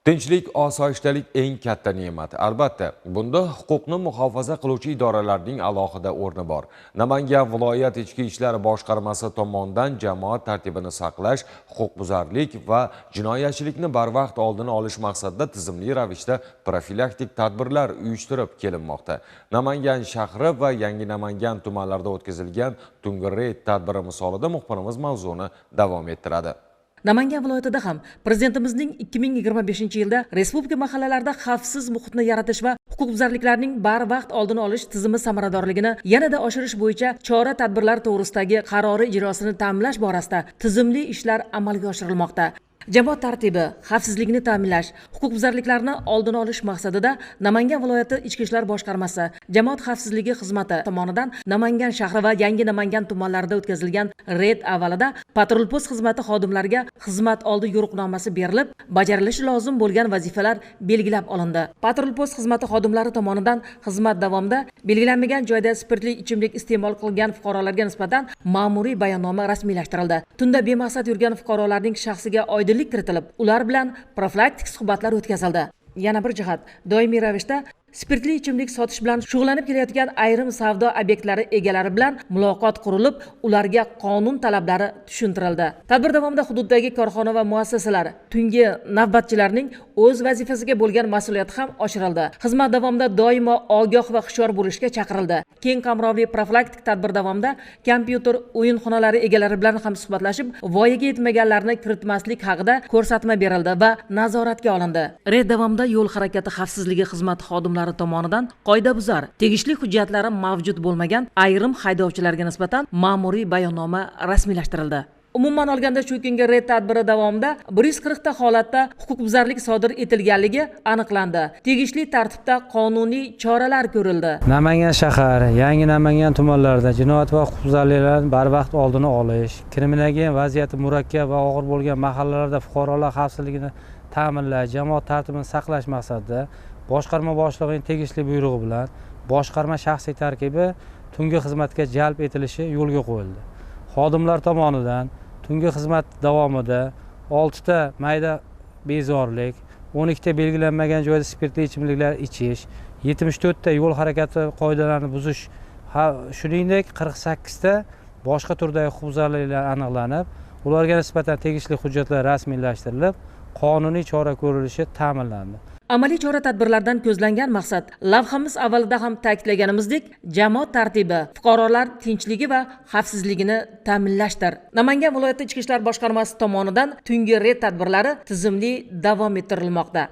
Tinchlik, osoyishtalik eng katta ne'mat. Albatta, bunda huquqni muhofaza qiluvchi idoralarning alohida o'rni bor. Namangan viloyat ichki ishlar boshqarmasi tomonidan jamoat tartibini saqlash, huquqbuzarlik va jinoyatchilikni barvaqt oldini olish maqsadida tizimli ravishda profilaktik tadbirlar uyushtirib kelinmoqda. Namangan shahri va Yangi Namangan tumanlarida o'tkazilgan tungi reyd tadbiri misolida muxbirimiz mavzuni davom ettiradi. Namangan viloyatida ham Prezidentimizning 2025-yilda respublika mahallalarida xavfsiz muhitni yaratish va huquqbuzarliklarning barvaqt oldini olish tizimi samaradorligini yanada oshirish bo'yicha chora-tadbirlar to'g'risidagi qarori ijrosini ta'minlash borasida tizimli ishlar amalga oshirilmoqda. Jamoat tartibi, xavfsizlikni ta'minlash, huquqbuzarliklarni oldini olish maqsadida Namangan viloyati ichki ishlar boshqarmasi jamoat xavfsizligi xizmati tomonidan Namangan shahri va Yangi Namangan tumanlarida o'tkazilgan reyd avvalida patrul post xizmati xodimlariga xizmat oldi yo'riqnomasi berilib, bajarilishi lozim bo'lgan vazifalar belgilab olindi. Patrul post xizmati xodimlari tomonidan xizmat davomida belgilanmagan joyda spirtli ichimlik iste'mol qilgan fuqarolarga nisbatan ma'muriy bayonnoma rasmiylashtirildi. Tunda bemaqsad yurgan fuqarolarning shaxsiga oydinlik kiritilib, ular bilan profilaktik suhbatlar o'tkazildi. Yana bir jihat, doimiy ravishda spirtli ichimlik sotish bilan shug'ullanib kelayotgan ayrim savdo obyektlari egalari bilan muloqot qurilib, ularga qonun talablari tushuntirildi. Tadbir davomida hududdagi korxona va muassasalar, tungi navbatchilarning o'z vazifasiga bo'lgan mas'uliyati ham oshirildi. Xizmat davomida doimo ogoh va hushyor bo'lishga chaqirildi. Keng qamrovli profilaktik tadbir davomida kompyuter o'yin xonalari egalari bilan ham suhbatlashib, voyaga yetmaganlarni kiritmaslik haqida ko'rsatma berildi va nazoratga olindi. Reyd davomida yo'l harakati xavfsizligi xizmati xodimlari tomonidan qoidabuzar, tegishli hujjatlari mavjud bo'lmagan ayrim haydovchilarga nisbatan ma'muriy bayonnoma rasmiylashtirildi. Umuman olganda shu kungi reyd tadbiri davomida 140 ta holatda huquqbuzarlik sodir etilganligi aniqlandi. Tegishli tartibda qonuniy choralar ko'rildi. Namangan shahar, Yangi Namangan tumanlarida jinoyat va huquqbuzarliklarni barvaqt oldini olish, kriminoggen vaziyati murakkab va og'ir bo'lgan mahallalarda fuqarolar xavfsizligini ta'minlash, jamoat tartibini saqlash maqsadida boshqarma boshlig'ining tegishli buyrug'i bilan boshqarma shaxsiy tarkibi tungi xizmatga jalb etilishi yo'lga qo'yildi. Xodimlar tomonidan tungi xizmat davomida 6 ta mayda bezorilik, 12 ta belgilanmagan joyda spirtli ichimliklar ichish, 74 ta yo'l harakati qoidalarini buzish, shuningdek 48 ta boshqa turdagi huquqbuzarliklar aniqlanib, ularga nisbatan tegishli hujjatlar rasmiylashtirilib, qonuniy chora ko'rilishi ta'minlandi. Amaliy chora-tadbirlardan ko'zlangan maqsad lavhamiz avvalida ham ta'kidlaganimizdek, jamoat tartibi, fuqarolar tinchligi va xavfsizligini ta'minlashdir. Namangan viloyati ichki ishlar boshqarmasi tomonidan tungi reyd tadbirlari tizimli davom ettirilmoqda.